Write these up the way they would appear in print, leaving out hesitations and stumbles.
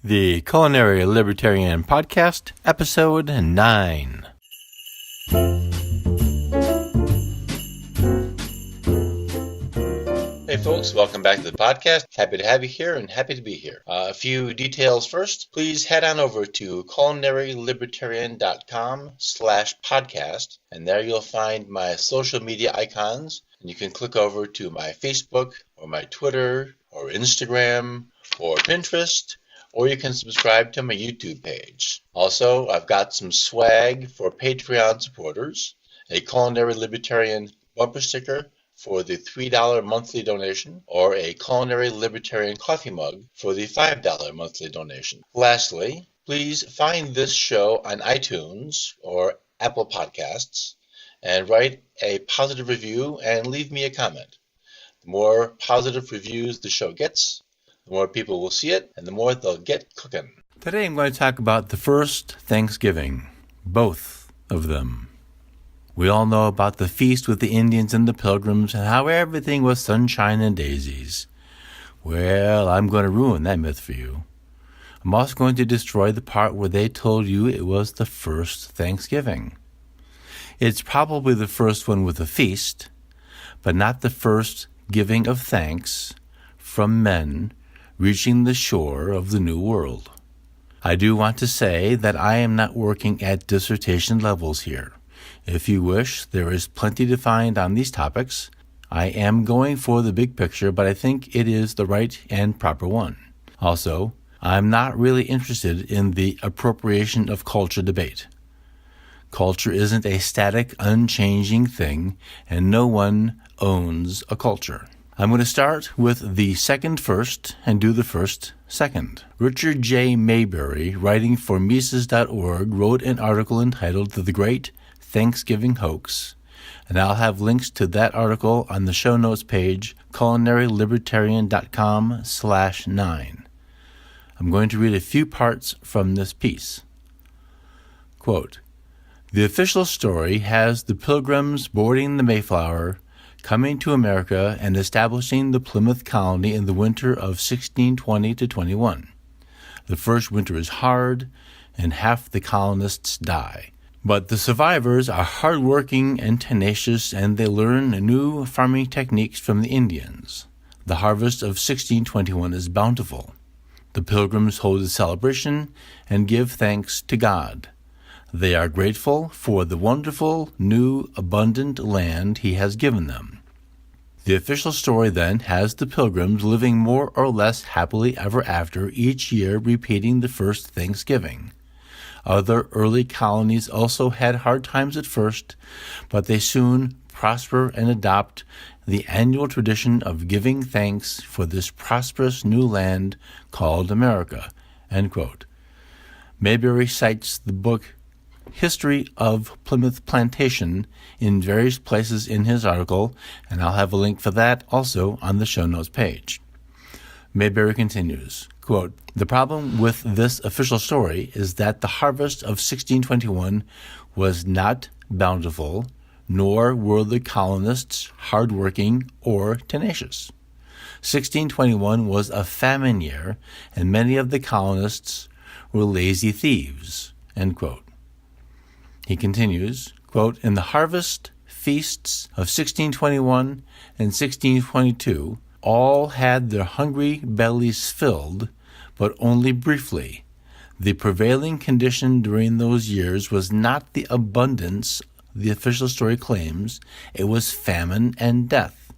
The Culinary Libertarian Podcast, Episode 9. Hey folks, welcome back to the podcast. Happy to have you here and happy to be here. A few details first. Please head on over to culinarylibertarian.com/podcast, and there you'll find my social media icons. And you can click over to my Facebook or my Twitter or Instagram or Pinterest, or you can subscribe to my YouTube page. Also, I've got some swag for Patreon supporters, a Culinary Libertarian bumper sticker for the $3 monthly donation, or a Culinary Libertarian coffee mug for the $5 monthly donation. Lastly, please find this show on iTunes or Apple Podcasts and write a positive review and leave me a comment. The more positive reviews the show gets, the more people will see it and the more they'll get cooking. Today I'm going to talk about the first Thanksgiving, both of them. We all know about the feast with the Indians and the Pilgrims and how everything was sunshine and daisies. Well, I'm going to ruin that myth for you. I'm also going to destroy the part where they told you it was the first Thanksgiving. It's probably the first one with a feast, but not the first giving of thanks from men reaching the shore of the New World. I do want to say that I am not working at dissertation levels here. If you wish, there is plenty to find on these topics. I am going for the big picture, but I think it is the right and proper one. Also, I'm not really interested in the appropriation of culture debate. Culture isn't a static, unchanging thing, and no one owns a culture. I'm going to start with the second first and do the first second. Richard J. Mayberry, writing for Mises.org, wrote an article entitled The Great Thanksgiving Hoax, and I'll have links to that article on the show notes page, culinarylibertarian.com/9. I'm going to read a few parts from this piece. Quote, "The official story has the Pilgrims boarding the Mayflower, coming to America and establishing the Plymouth colony in the winter of 1620-21. The first winter is hard, and half the colonists die. But the survivors are hardworking and tenacious, and they learn new farming techniques from the Indians. The harvest of 1621 is bountiful. The Pilgrims hold a celebration and give thanks to God. They are grateful for the wonderful, new, abundant land He has given them. The official story then has the Pilgrims living more or less happily ever after, each year repeating the first Thanksgiving. Other early colonies also had hard times at first, but they soon prosper and adopt the annual tradition of giving thanks for this prosperous new land called America." End quote. Mayberry cites the book History of Plymouth Plantation in various places in his article, and I'll have a link for that also on the show notes page. Mayberry continues, quote, "The problem with this official story is that the harvest of 1621 was not bountiful, nor were the colonists hardworking or tenacious. 1621 was a famine year, and many of the colonists were lazy thieves." End quote. He continues, quote, "In the harvest feasts of 1621 and 1622, all had their hungry bellies filled, but only briefly. The prevailing condition during those years was not the abundance the official story claims, it was famine and death.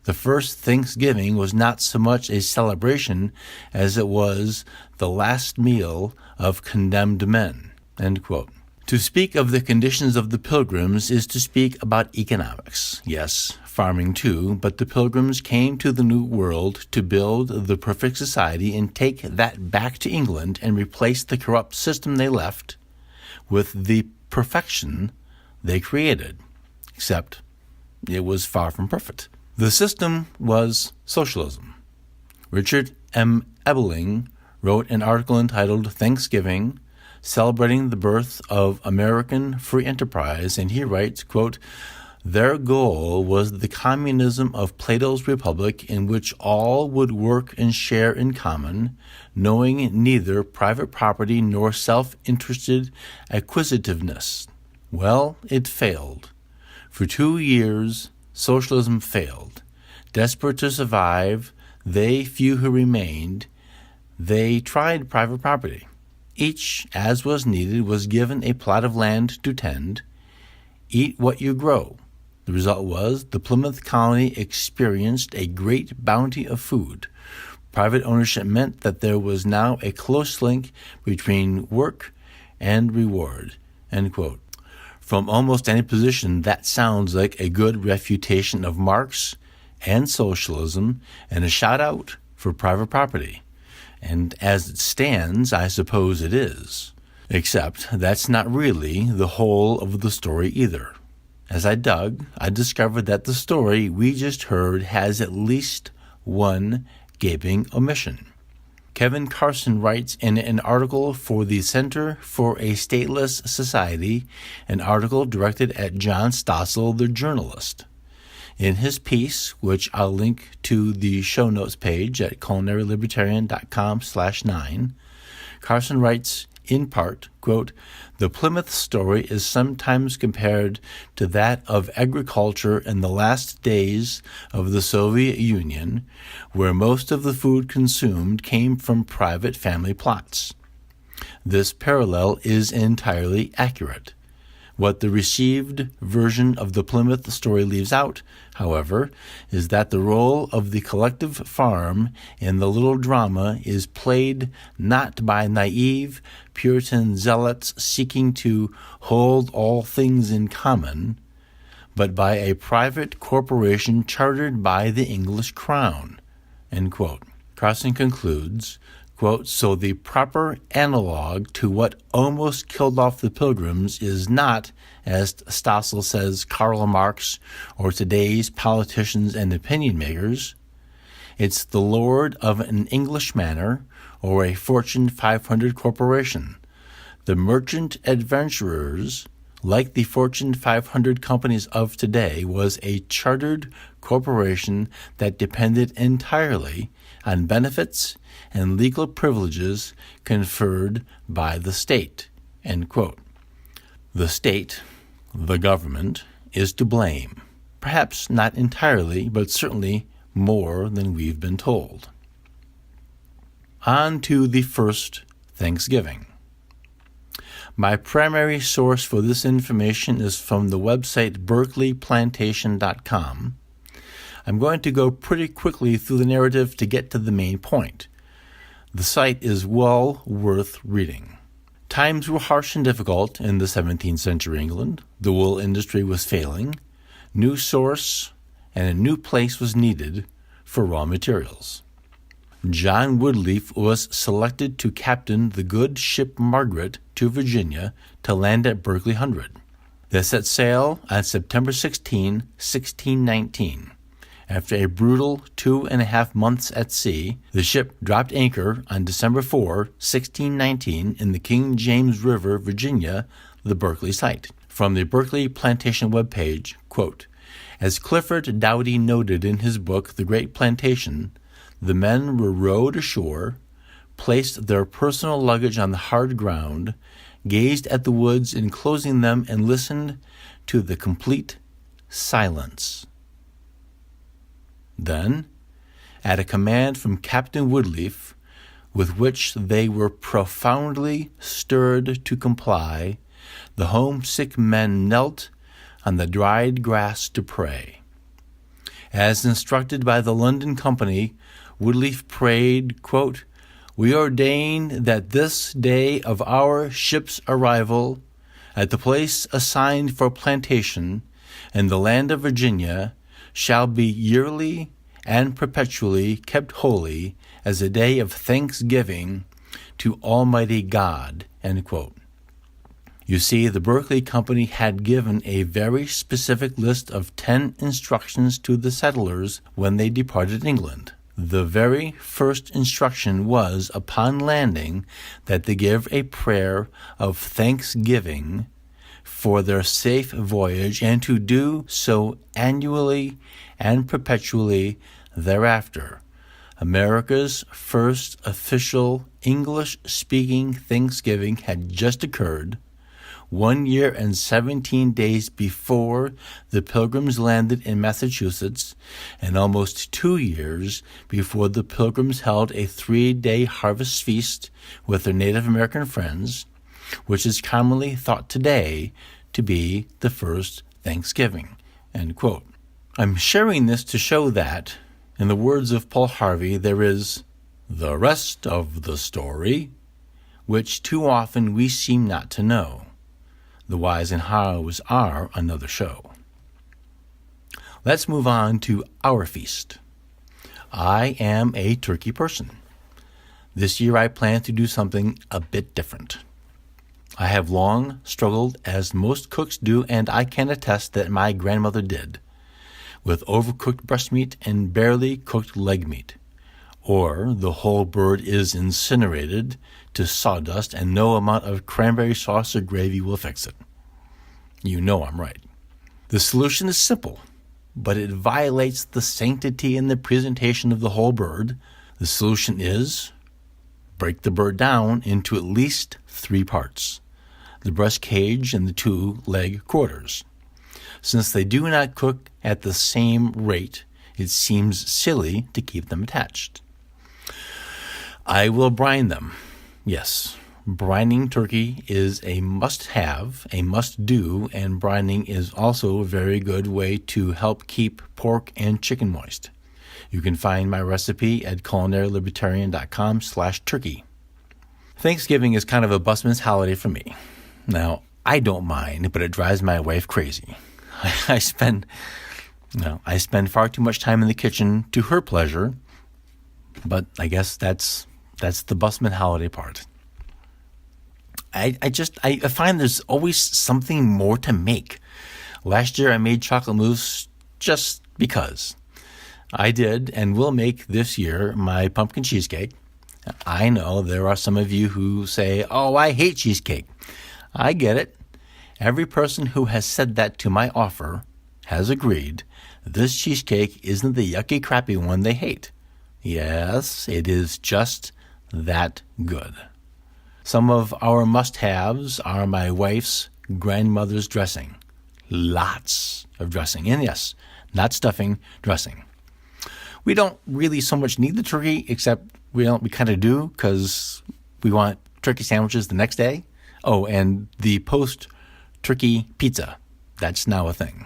The first Thanksgiving was not so much a celebration as it was the last meal of condemned men." End quote. To speak of the conditions of the Pilgrims is to speak about economics. Yes, farming too, but the Pilgrims came to the New World to build the perfect society and take that back to England and replace the corrupt system they left with the perfection they created, except it was far from perfect. The system was socialism. Richard M. Ebeling wrote an article entitled Thanksgiving, Celebrating the Birth of American Free Enterprise, and he writes, quote, Their goal was the communism of Plato's Republic, in which all would work and share in common, knowing neither private property nor self-interested acquisitiveness. Well, it failed. For 2 years, socialism failed. Desperate to survive, they few who remained, they tried private property. Each, as was needed, was given a plot of land to tend. Eat what you grow. The result was the Plymouth colony experienced a great bounty of food. Private ownership meant that there was now a close link between work and reward." End quote. From almost any position, that sounds like a good refutation of Marx and socialism and a shout-out for private property. And as it stands, I suppose it is. Except that's not really the whole of the story either. As I dug, I discovered that the story we just heard has at least one gaping omission. Kevin Carson writes in an article for the Center for a Stateless Society, an article directed at John Stossel, the journalist. In his piece, which I'll link to the show notes page at culinarylibertarian.com/9, Carson writes, in part, quote, "The Plymouth story is sometimes compared to that of agriculture in the last days of the Soviet Union, where most of the food consumed came from private family plots. This parallel is entirely accurate. What the received version of the Plymouth story leaves out, however, is that the role of the collective farm in the little drama is played not by naive Puritan zealots seeking to hold all things in common, but by a private corporation chartered by the English crown." End quote. Carson concludes, quote, "So the proper analog to what almost killed off the Pilgrims is not, as Stossel says, Karl Marx or today's politicians and opinion makers. It's the lord of an English manor or a Fortune 500 corporation. The merchant adventurers, like the Fortune 500 companies of today, was a chartered corporation that depended entirely on benefits and legal privileges conferred by the state." End quote. The state, the government, is to blame. Perhaps not entirely, but certainly more than we've been told. On to the first Thanksgiving. My primary source for this information is from the website berkeleyplantation.com. I'm going to go pretty quickly through the narrative to get to the main point. The site is well worth reading. Times were harsh and difficult in the 17th century England. The wool industry was failing. New source and a new place was needed for raw materials. John Woodleaf was selected to captain the good ship Margaret to Virginia to land at Berkeley Hundred. They set sail on September 16, 1619. After a brutal 2.5 months at sea, the ship dropped anchor on December 4, 1619 in the King James River, Virginia, the Berkeley site. From the Berkeley Plantation webpage, quote, "As Clifford Doughty noted in his book, The Great Plantation, the men were rowed ashore, placed their personal luggage on the hard ground, gazed at the woods enclosing them, and listened to the complete silence. Then, at a command from Captain Woodleaf, with which they were profoundly stirred to comply, the homesick men knelt on the dried grass to pray. As instructed by the London Company, Woodleaf prayed, quote, 'We ordain that this day of our ship's arrival at the place assigned for plantation in the land of Virginia shall be yearly and perpetually kept holy as a day of thanksgiving to Almighty God.'" End quote. You see, the Berkeley Company had given a very specific list of 10 instructions to the settlers when they departed England. The very first instruction was, upon landing, that they give a prayer of thanksgiving for their safe voyage and to do so annually and perpetually thereafter. America's first official English-speaking Thanksgiving had just occurred, 1 year and 17 days before the Pilgrims landed in Massachusetts, and almost 2 years before the Pilgrims held a 3-day harvest feast with their Native American friends, which is commonly thought today to be the first Thanksgiving." End quote. I'm sharing this to show that, in the words of Paul Harvey, there is the rest of the story, which too often we seem not to know. The whys and hows are another show. Let's move on to our feast. I am a turkey person. This year I plan to do something a bit different. I have long struggled, as most cooks do, and I can attest that my grandmother did, with overcooked breast meat and barely cooked leg meat. Or the whole bird is incinerated to sawdust and no amount of cranberry sauce or gravy will fix it. You know I'm right. The solution is simple, but it violates the sanctity in the presentation of the whole bird. The solution is break the bird down into at least 3 parts: the breast cage and the 2 leg quarters. Since they do not cook at the same rate, it seems silly to keep them attached. I will brine them. Yes, brining turkey is a must-have, a must-do, and brining is also a very good way to help keep pork and chicken moist. You can find my recipe at culinaryllibertarian.com/turkey. Thanksgiving is kind of a busman's holiday for me. Now, I don't mind, but it drives my wife crazy. I spend far too much time in the kitchen to her pleasure, but I guess that's the busman holiday part. I find there's always something more to make. Last year I made chocolate mousse just because. I did and will make this year my pumpkin cheesecake. I know there are some of you who say, "Oh, I hate cheesecake." I get it. Every person who has said that to my offer has agreed this cheesecake isn't the yucky, crappy one they hate. Yes, it is just that good. Some of our must-haves are my wife's grandmother's dressing. Lots of dressing. And yes, not stuffing, dressing. We don't really so much need the turkey, except we kind of do, because we want turkey sandwiches the next day. Oh, and the post-turkey pizza. That's now a thing.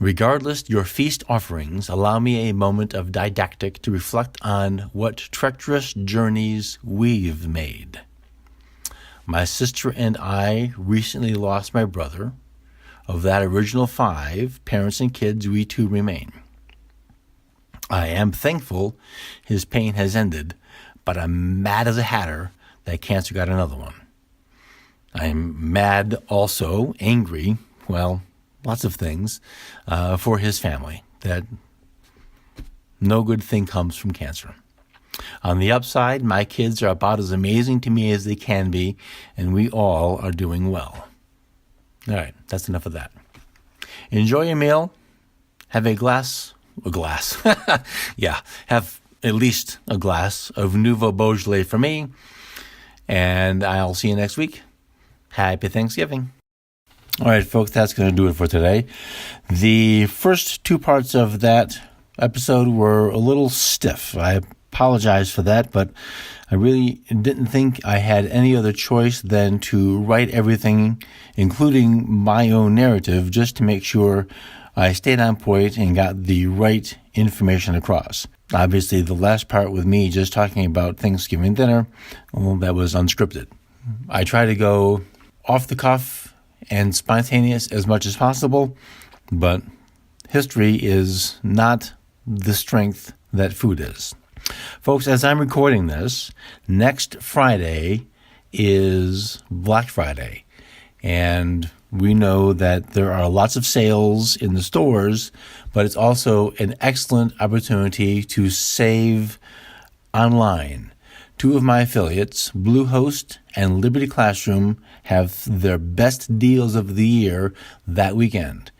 Regardless, your feast offerings allow me a moment of didactic to reflect on what treacherous journeys we've made. My sister and I recently lost my brother. Of that original 5 parents and kids, we 2 remain. I am thankful his pain has ended, but I'm mad as a hatter that cancer got another one. I'm mad also, angry, well, lots of things, for his family, that no good thing comes from cancer. On the upside, my kids are about as amazing to me as they can be, and we all are doing well. All right, that's enough of that. Enjoy your meal. Have a glass. Yeah, have at least a glass of Nouveau Beaujolais for me, and I'll see you next week. Happy Thanksgiving. All right, folks, that's going to do it for today. The first 2 parts of that episode were a little stiff. I apologize for that, but I really didn't think I had any other choice than to write everything, including my own narrative, just to make sure I stayed on point and got the right information across. Obviously, the last part with me just talking about Thanksgiving dinner, well, that was unscripted. I try to go off the cuff and spontaneous as much as possible, but history is not the strength that food is. Folks, as I'm recording this, next Friday is Black Friday, and we know that there are lots of sales in the stores, but it's also an excellent opportunity to save online, Two of my affiliates, Bluehost and Liberty Classroom, have their best deals of the year that weekend.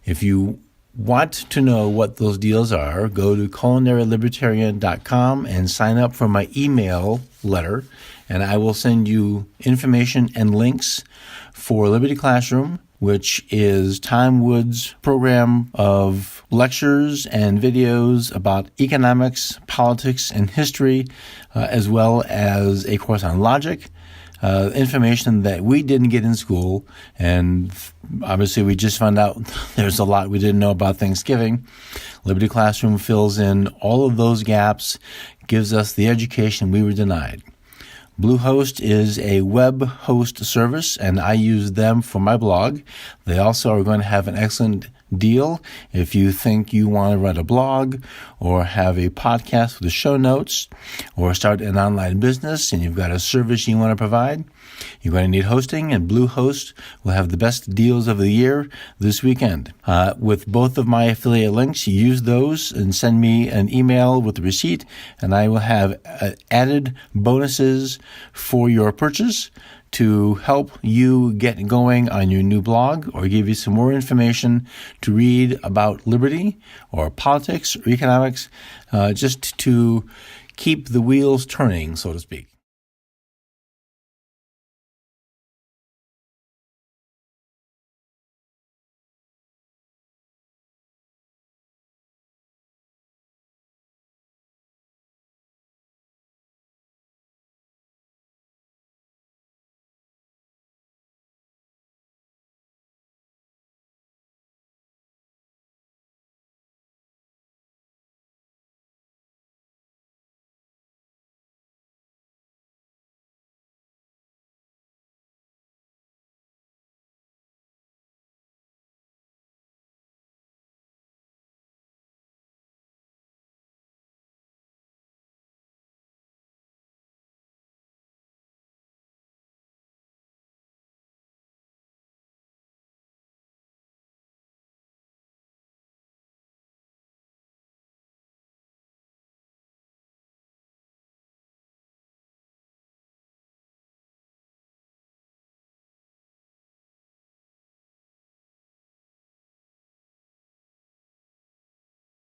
If you want to know what those deals are, go to culinarylibertarian.com and sign up for my email letter, and I will send you information and links for Liberty Classroom, which is Tom Wood's program of lectures and videos about economics, politics, and history, as well as a course on logic, information that we didn't get in school. And obviously we just found out there's a lot we didn't know about Thanksgiving. Liberty Classroom fills in all of those gaps, gives us the education we were denied. Bluehost is a web host service, and I use them for my blog. They also are going to have an excellent deal if you think you want to write a blog or have a podcast with the show notes or start an online business and you've got a service you want to provide. You're going to need hosting, and Bluehost will have the best deals of the year this weekend. With both of my affiliate links, use those and send me an email with the receipt, and I will have added bonuses for your purchase to help you get going on your new blog or give you some more information to read about liberty or politics or economics, just to keep the wheels turning, so to speak.